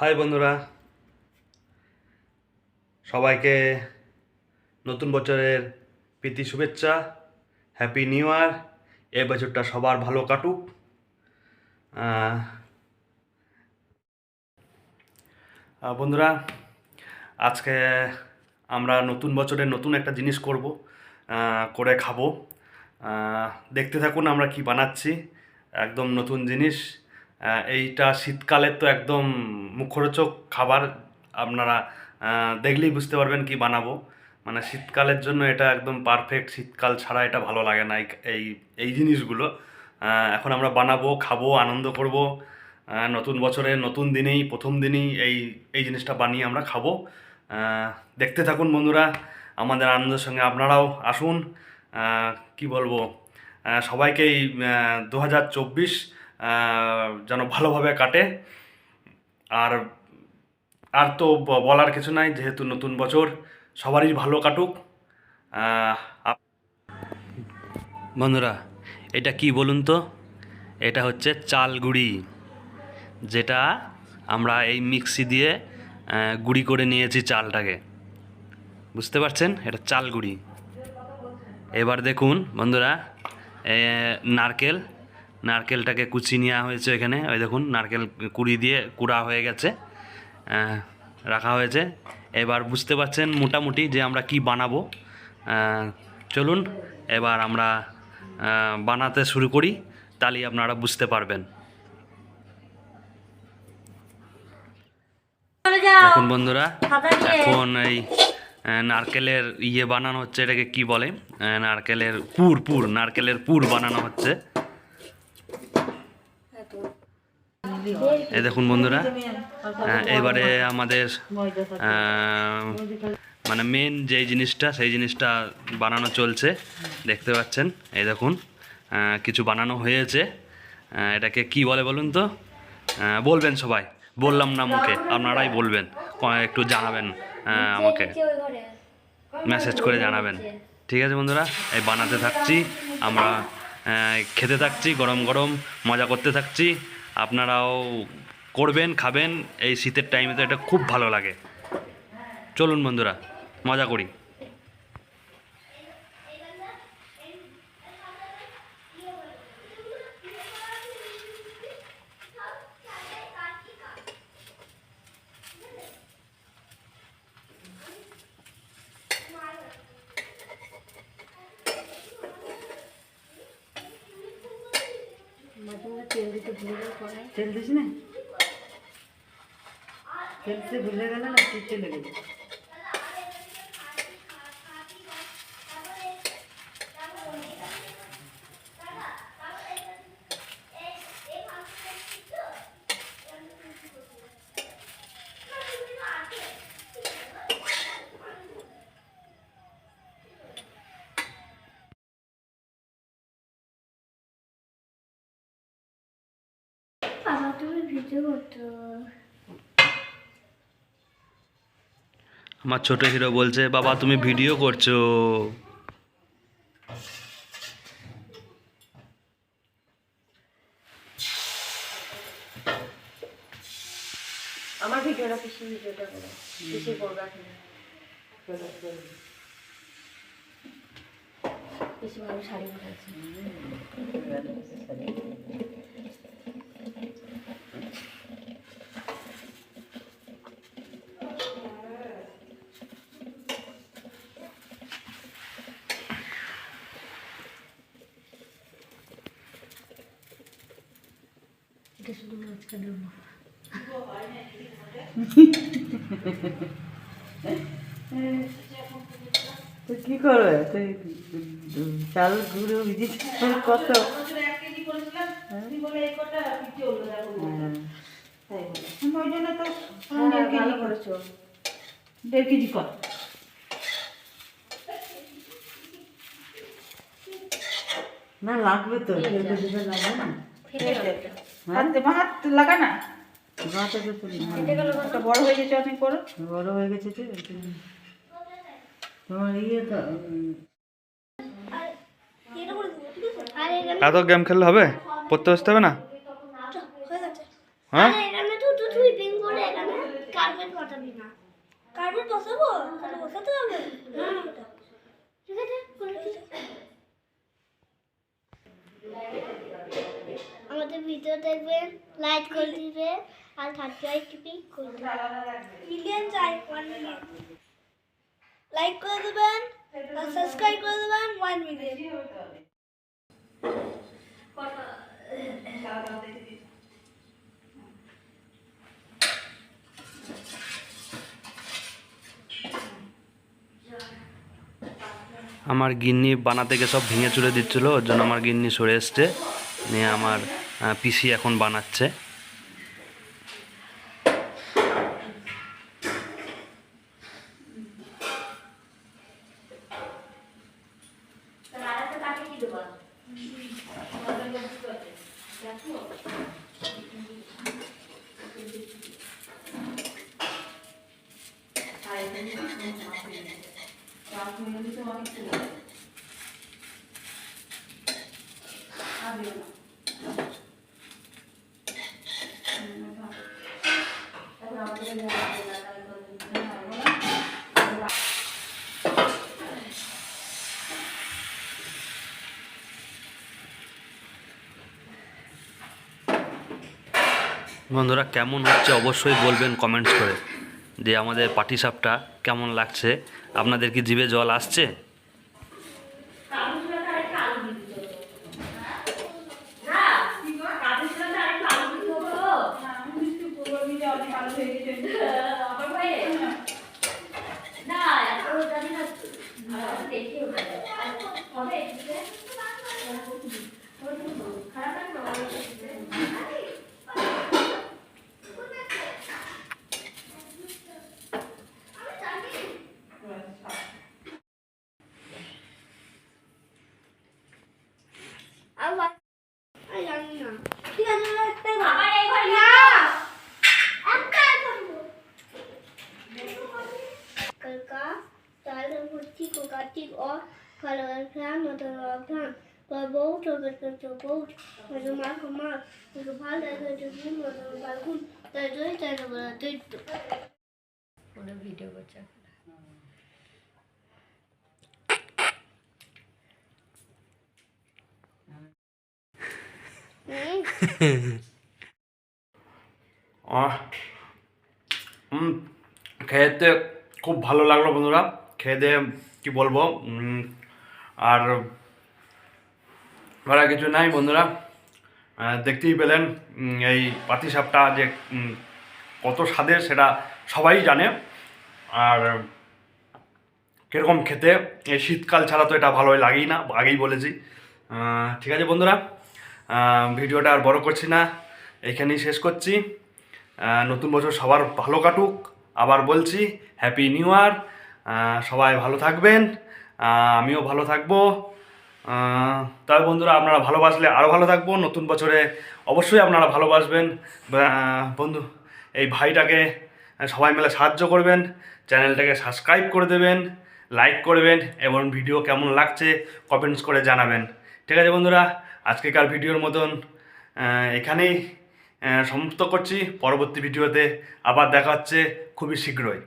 High বন্ধুরা, সবাইকে নতুন বছরের প্রীতি শুভেচ্ছা। Happy new year. এই বছরটা সবার ভালো কাটুক। বন্ধুরা, আজকে আমরা নতুন বছরের নতুন একটা জিনিস করব, করে খাবো। দেখতে থাকুন আমরা কি বানাচ্ছি। একদম নতুন জিনিস। এইটা শীতকালের তো একদম মুখরোচক খাবার। আপনারা দেখলেই বুঝতে পারবেন কি বানাবো। মানে শীতকালের জন্য এটা একদম পারফেক্ট। শীতকাল ছাড়া এটা ভালো লাগে না এই এই জিনিসগুলো। এখন আমরা বানাবো, খাবো, আনন্দ করব। নতুন বছরের নতুন দিনেই, প্রথম দিনেই এই এই জিনিসটা বানিয়ে আমরা খাবো। দেখতে থাকুন বন্ধুরা, আমাদের আনন্দের সঙ্গে আপনারাও আসুন। কি বলবো, সবাইকে এই 2024 যেন ভালোভাবে কাটে। আর আর তো বলার কিছু নাই, যেহেতু নতুন বছর সবারই ভালো কাটুক। বন্ধুরা, এটা কি বলুন তো? এটা হচ্ছে চাল গুঁড়ি, যেটা আমরা এই মিক্সি দিয়ে গুঁড়ি করে নিয়েছি চালটাকে। বুঝতে পারছেন? এটা চাল গুঁড়ি। এবার দেখুন বন্ধুরা, নারকেলটাকে কুচি নেওয়া হয়েছে এখানে। ওই দেখুন, নারকেল কুড়ি দিয়ে কুড়া হয়ে গেছে, রাখা হয়েছে। এবার বুঝতে পারছেন মোটামুটি যে আমরা কি বানাবো। চলুন এবার আমরা বানাতে শুরু করি, তাহলেই আপনারা বুঝতে পারবেন। দেখুন বন্ধুরা, এখন এই নারকেলের বানানো হচ্ছে। এটাকে কি বলে? নারকেলের পুর বানানো হচ্ছে। এই দেখুন বন্ধুরা, এবারে আমাদের মানে মেন যেই জিনিসটা, সেই জিনিসটা বানানো চলছে। দেখতে পাচ্ছেন, এই দেখুন কিছু বানানো হয়েছে। এটাকে কি বলে বলুন তো? বলবেন সবাই, বললাম না মুখে, আপনারাই বলবেন, একটু জানাবেন, আমাকে মেসেজ করে জানাবেন। ঠিক আছে বন্ধুরা, এই বানাতে থাকছি আমরা, খেতে থাকছি, গরম গরম মজা করতে থাকছি। আপনারাও করবেন, খাবেন। এই শীতের টাইমে তো এটা খুব ভালো লাগে। চলুন বন্ধুরা, মজা করি। তেল দিস না, তেল সে ভুলে গেল না, চিটে লেগে যাবে। আমার ছোট হিরো বলছে, বাবা তুমি ভিডিও করছো। আমার ভিডিওটা ভিডিওটা করো, করবে ভালো শাড়ি পরেছে। এটা শুধু মাঝখানে তো কি করবে? চাল গুঁড়ো ভিজেছি কত? ওই জন্য তো 1.5 কেজি কর। না লাগবে তো, লাগবে না, হাত লাগা না। বড় হয়ে গেছে, অনেক বড় হয়ে গেছে। তোমার তো এত গেম খেললে হবে? পড়তে বসতে হবে না? হ্যাঁ, কার্পেট বসাবি না। কার্পেট বসাবো? তাহলে বসাতে হবে। ঠিক আছে, করে দিই। আমাদের ভিডিও দেখবেন, লাইক করে দিবে আর 35 করে দিবেন। মিলিয়ন চাই, 1 মিলিয়ন। লাইক করে দিবেন আর সাবস্ক্রাইব করে দিবেন 1 মিলিয়ন। আমার গিন্নি বানাতে গিয়ে সব ভেঙে চুরে দিচ্ছিলো, ওর জন্য আমার গিন্নি সরে এসছে, নিয়ে আমার পিসি এখন বানাচ্ছে। বন্ধুরা কেমন হচ্ছে অবশ্যই বলবেন কমেন্টস করে, যে আমাদের পাটিসাপটা কেমন লাগছে। আপনাদের কি জিভে জল আসছে? আবার জানি না। ঠিক আছে, একটাই কালকা তাল ভর্তি কোকাটিক ও ফলগ্রাম মতগ্রাম বউ তো বউ মার কুমার ভাল লাগে যদি বালকুন তাই তাই বলা তুই তো ওরা ভিডিও করছে। খেতে খুব ভালো লাগলো বন্ধুরা, খেতে কি বলবো। আর বলার কিছু নাই বন্ধুরা, দেখতেই পেলেন এই পাটিসাপটা যে কত স্বাদের সেটা সবাই জানে। আর কীরকম খেতে, এই শীতকাল ছাড়া তো এটা ভালোই লাগেই না, আগেই বলেছি। ঠিক আছে বন্ধুরা, ভিডিওটা আর বড় করছি না, এইখানেই শেষ করছি। নতুন বছর সবার ভালো কাটুক, আবার বলছি হ্যাপি নিউ ইয়ার। সবাই ভালো থাকবেন, আমিও ভালো থাকবো। তবে বন্ধুরা আপনারা ভালোবাসলে আরও ভালো থাকবো। নতুন বছরে অবশ্যই আপনারা ভালোবাসবেন বন্ধু। এই ভাইটাকে সবাই মিলে সাহায্য করবেন, চ্যানেলটাকে সাবস্ক্রাইব করে দেবেন, লাইক করবেন এবং ভিডিও কেমন লাগছে কমেন্টস করে জানাবেন। ঠিক আছে বন্ধুরা, আজকেকার ভিডিওর মতন এখানেই সমাপ্ত করছি। পরবর্তী ভিডিওতে আবার দেখা হচ্ছে খুবই শীঘ্রই।